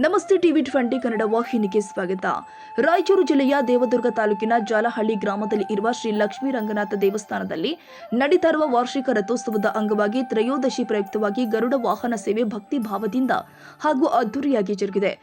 ನಮಸ್ತೆ ಟಿವಿ 20 ಕನ್ನಡ ವಾಹಿನಿಗೆ ಸ್ವಾಗತ. ರಾಯಚೂರು ಜಿಲ್ಲೆಯ ದೇವದುರ್ಗ ತಾಲೂಕಿನ ಜಾಲಹಳ್ಳಿ ಗ್ರಾಮದಲ್ಲಿ ಇರುವ ಶ್ರೀ ಲಕ್ಷ್ಮೀ ರಂಗನಾಥ ದೇವಸ್ಥಾನದಲ್ಲಿ ನಡೀತಾ ಇರುವ ವಾರ್ಷಿಕ ರಥೋತ್ಸವದ ಅಂಗವಾಗಿ ತ್ರಯೋದಶಿ ಪ್ರಯುಕ್ತವಾಗಿ ಗರುಡ ವಾಹನ ಸೇವೆ ಭಕ್ತಿ ಭಾವದಿಂದ ಹಾಗೂ ಅದ್ದೂರಿಯಾಗಿ ಜರುಗಿದೆ.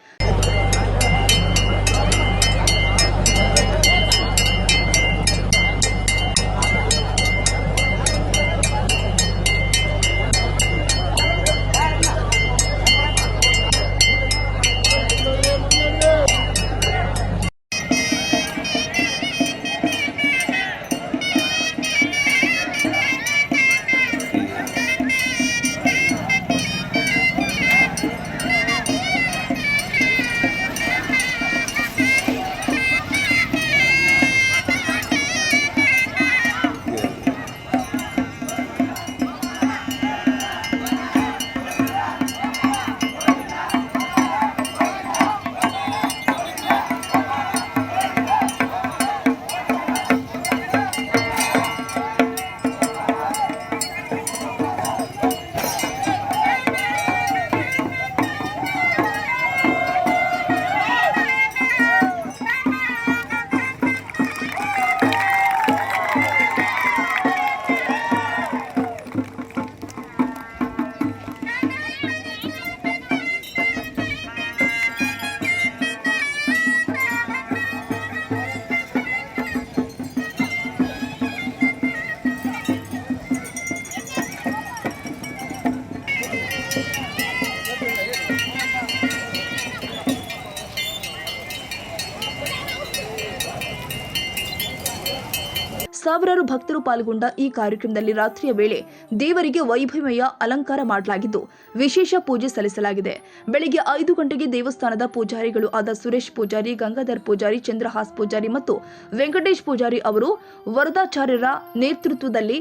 ಸಾವಿರಾರು ಭಕ್ತರು ಪಾಲ್ಗೊಂಡ ಈ ಕಾರ್ಯಕ್ರಮದಲ್ಲಿ ರಾತ್ರಿಯ ವೇಳೆ ದೇವರಿಗೆ ವೈಭವಮಯ ಅಲಂಕಾರ ಮಾಡಲಾಗಿದ್ದು ವಿಶೇಷ ಪೂಜೆ ಸಲ್ಲಿಸಲಾಗಿದೆ. ಬೆಳಗ್ಗೆ 5 ಗಂಟೆಗೆ ದೇವಸ್ಥಾನದ ಪೂಜಾರಿಗಳು ಆದ ಸುರೇಶ್ ಪೂಜಾರಿ, ಗಂಗಾಧರ್ ಪೂಜಾರಿ, ಚಂದ್ರಹಾಸ್ ಪೂಜಾರಿ ಮತ್ತು ವೆಂಕಟೇಶ್ ಪೂಜಾರಿ ಅವರು ವರದಾಚಾರ್ಯರ ನೇತೃತ್ವದಲ್ಲಿ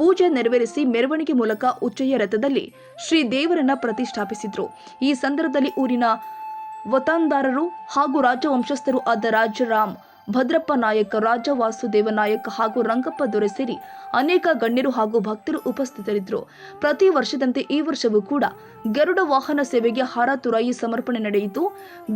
ಪೂಜೆ ನೆರವೇರಿಸಿ ಮೆರವಣಿಗೆ ಮೂಲಕ ಉಚ್ಚಯ್ಯ ರಥದಲ್ಲಿ ಶ್ರೀ ದೇವರನ್ನ ಪ್ರತಿಷ್ಠಾಪಿಸಿದ್ರು. ಈ ಸಂದರ್ಭದಲ್ಲಿ ಊರಿನ ವತಂದಾರರು ಹಾಗೂ ರಾಜವಂಶಸ್ಥರು ಆದ ರಾಜರಾಮ್, ಭದ್ರಪ್ಪ ನಾಯಕ್, ರಾಜ ವಾಸುದೇವ ನಾಯಕ್ ಹಾಗೂ ರಂಗಪ್ಪ ದೊರೆ ಸೇರಿ ಅನೇಕ ಗಣ್ಯರು ಹಾಗೂ ಭಕ್ತರು ಉಪಸ್ಥಿತರಿದ್ದರು. ಪ್ರತಿ ವರ್ಷದಂತೆ ಈ ವರ್ಷವೂ ಕೂಡ ಗರುಡ ವಾಹನ ಸೇವೆಗೆ ಹಾರ ತುರಾಯಿ ಸಮರ್ಪಣೆ ನಡೆಯಿತು.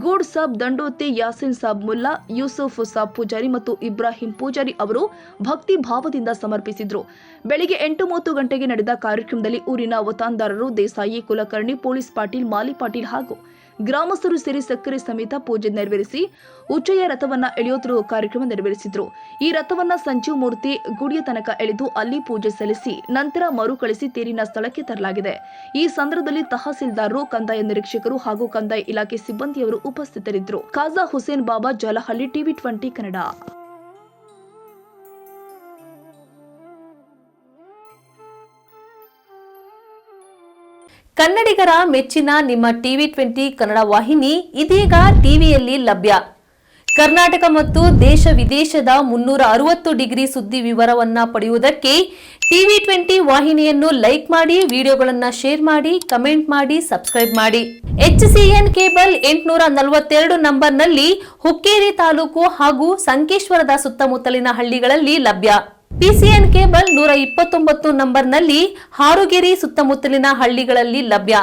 ಗೂಡ್ ಸಾಬ್ ದಂಡೋತಿ, ಯಾಸಿನ್ ಸಾಬ್ ಮುಲ್ಲಾ, ಯೂಸುಫ್ ಸಾಬ್ ಪೂಜಾರಿ ಮತ್ತು ಇಬ್ರಾಹಿಂ ಪೂಜಾರಿ ಅವರು ಭಕ್ತಿ ಭಾವದಿಂದ ಸಮರ್ಪಿಸಿದ್ರು. ಬೆಳಿಗ್ಗೆ 8:30 ಗಂಟೆಗೆ ನಡೆದ ಕಾರ್ಯಕ್ರಮದಲ್ಲಿ ಊರಿನ ವತಾಂದಾರರು ದೇಸಾಯಿ, ಕುಲಕರ್ಣಿ, ಪೊಲೀಸ್ ಪಾಟೀಲ್, ಮಾಲಿ ಪಾಟೀಲ್ ಹಾಗೂ ಗ್ರಾಮಸ್ಥರು ಸೇರಿ ಸಕ್ಕರೆ ಸಮೇತ ಪೂಜೆ ನೆರವೇರಿಸಿ ಉಚ್ಚಯ್ಯ ರಥವನ್ನ ಎಳೆಯುತ್ತಿರುವ ಕಾರ್ಯಕ್ರಮ ನೆರವೇರಿಸಿದ್ರು. ಈ ರಥವನ್ನ ಸಂಜೀವ್ ಮೂರ್ತಿ ಗುಡಿಯ ತನಕ ಎಳೆದು ಅಲ್ಲಿ ಪೂಜೆ ಸಲ್ಲಿಸಿ ನಂತರ ಮರುಕಳಿಸಿ ತೇರಿನ ಸ್ಥಳಕ್ಕೆ ತರಲಾಗಿದೆ. ಈ ಸಂದರ್ಭದಲ್ಲಿ ತಹಸೀಲ್ದಾರರು, ಕಂದಾಯ ನಿರೀಕ್ಷಕರು ಹಾಗೂ ಕಂದಾಯ ಇಲಾಖೆ ಸಿಬ್ಬಂದಿಯವರು ಉಪಸ್ಥಿತರಿದ್ದರು. ಖಾಜಾ ಹುಸೇನ್ ಬಾಬಾ, ಜಾಲಹಳ್ಳಿ, ಟಿವಿ 20 ಕನ್ನಡ. ಕನ್ನಡಿಗರ ಮೆಚ್ಚಿನ ನಿಮ್ಮ ಟಿವಿ 20 ಕನ್ನಡ ವಾಹಿನಿ ಇದೀಗ ಟಿವಿಯಲ್ಲಿ ಲಭ್ಯ. ಕರ್ನಾಟಕ ಮತ್ತು ದೇಶ ವಿದೇಶದ 360 ಡಿಗ್ರಿ ಸುದ್ದಿ ವಿವರವನ್ನ ಪಡೆಯುವುದಕ್ಕೆ ಟಿವಿ 20 ವಾಹಿನಿಯನ್ನು ಲೈಕ್ ಮಾಡಿ, ವಿಡಿಯೋಗಳನ್ನು ಶೇರ್ ಮಾಡಿ, ಕಮೆಂಟ್ ಮಾಡಿ, ಸಬ್ಸ್ಕ್ರೈಬ್ ಮಾಡಿ. HCN ಕೇಬಲ್ 842 ನಂಬರ್ನಲ್ಲಿ ಹುಕ್ಕೇರಿ ತಾಲೂಕು ಹಾಗೂ ಸಂಕೇಶ್ವರದ ಸುತ್ತಮುತ್ತಲಿನ ಹಳ್ಳಿಗಳಲ್ಲಿ ಲಭ್ಯ. PCN ಕೇಬಲ್ 129 ನಂಬರ್ನಲ್ಲಿ ಹಾರುಗೆರೆ ಸುತ್ತಮುತ್ತಲಿನ ಹಳ್ಳಿಗಳಲ್ಲಿ ಲಭ್ಯ.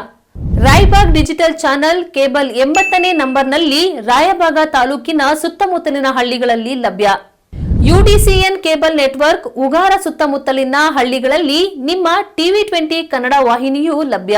ರಾಯಬಾಗ್ ಡಿಜಿಟಲ್ ಚಾನೆಲ್ ಕೇಬಲ್ 80ನೇ ನಂಬರ್ನಲ್ಲಿ ರಾಯಬಾಗ ತಾಲೂಕಿನ ಸುತ್ತಮುತ್ತಲಿನ ಹಳ್ಳಿಗಳಲ್ಲಿ ಲಭ್ಯ. UDCN ಕೇಬಲ್ ನೆಟ್ವರ್ಕ್ ಉಗಾರ ಸುತ್ತಮುತ್ತಲಿನ ಹಳ್ಳಿಗಳಲ್ಲಿ ನಿಮ್ಮ ಟಿವಿ 20 ಕನ್ನಡ ವಾಹಿನಿಯೂ ಲಭ್ಯ.